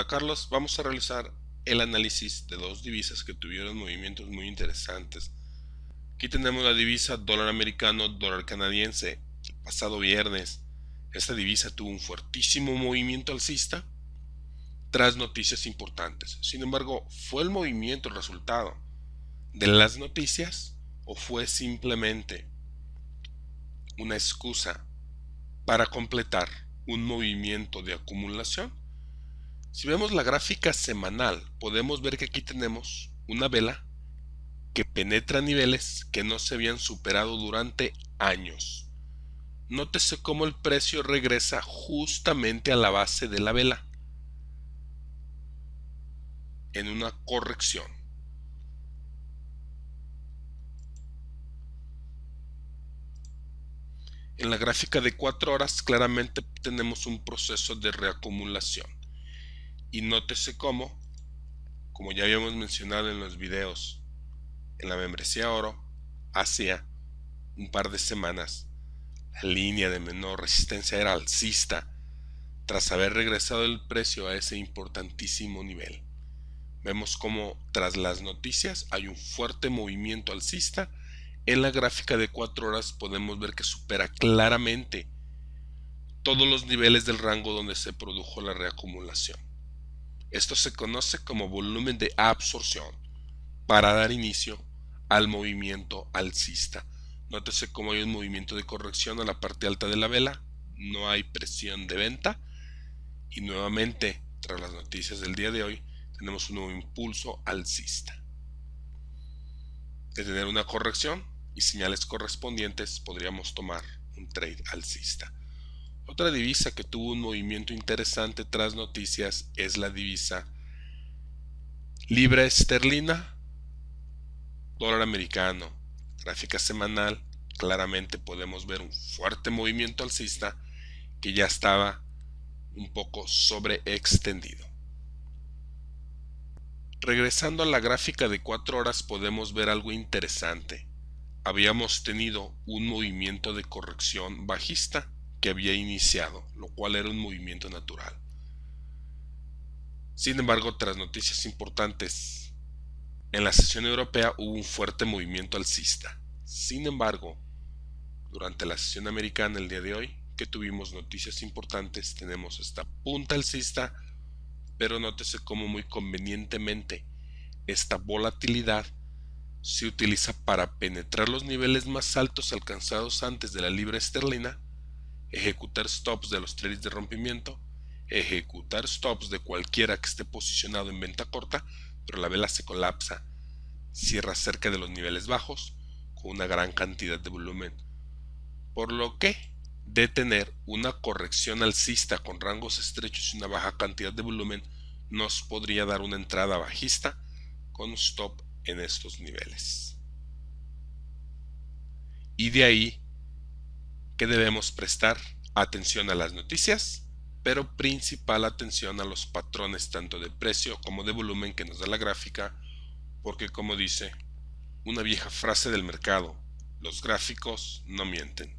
Hola Carlos, vamos a realizar el análisis de dos divisas que tuvieron movimientos muy interesantes. Aquí tenemos la divisa dólar americano, dólar canadiense. El pasado viernes, esta divisa tuvo un fuertísimo movimiento alcista tras noticias importantes. Sin embargo, ¿fue el movimiento el resultado de las noticias o fue simplemente una excusa para completar un movimiento de acumulación? Si vemos la gráfica semanal, podemos ver que aquí tenemos una vela que penetra niveles que no se habían superado durante años. Nótese cómo el precio regresa justamente a la base de la vela en una corrección. En la gráfica de 4 horas claramente tenemos un proceso de reacumulación. Y nótese cómo, como ya habíamos mencionado en los videos en la membresía oro, hacía un par de semanas la línea de menor resistencia era alcista tras haber regresado el precio a ese importantísimo nivel. Vemos como tras las noticias hay un fuerte movimiento alcista. En la gráfica de 4 horas podemos ver que supera claramente todos los niveles del rango donde se produjo la reacumulación. Esto se conoce como volumen de absorción para dar inicio al movimiento alcista. Nótese cómo hay un movimiento de corrección a la parte alta de la vela, no hay presión de venta y nuevamente, tras las noticias del día de hoy, tenemos un nuevo impulso alcista. De tener una corrección y señales correspondientes, podríamos tomar un trade alcista. Otra divisa que tuvo un movimiento interesante tras noticias es la divisa libra esterlina, dólar americano. Gráfica semanal, claramente podemos ver un fuerte movimiento alcista que ya estaba un poco sobreextendido. Regresando a la gráfica de 4 horas podemos ver algo interesante. Habíamos tenido un movimiento de corrección bajista que había iniciado, lo cual era un movimiento natural. Sin embargo, tras noticias importantes en la sesión europea hubo un fuerte movimiento alcista. Sin embargo, durante la sesión americana el día de hoy, que tuvimos noticias importantes, tenemos esta punta alcista, pero nótese cómo muy convenientemente esta volatilidad se utiliza para penetrar los niveles más altos alcanzados antes de la libra esterlina, ejecutar stops de los trades de rompimiento, ejecutar stops de cualquiera que esté posicionado en venta corta, pero la vela se colapsa, cierra cerca de los niveles bajos con una gran cantidad de volumen, por lo que de tener una corrección alcista con rangos estrechos y una baja cantidad de volumen nos podría dar una entrada bajista con stop en estos niveles. Y de ahí que debemos prestar atención a las noticias, pero principal atención a los patrones tanto de precio como de volumen que nos da la gráfica, porque como dice una vieja frase del mercado, los gráficos no mienten.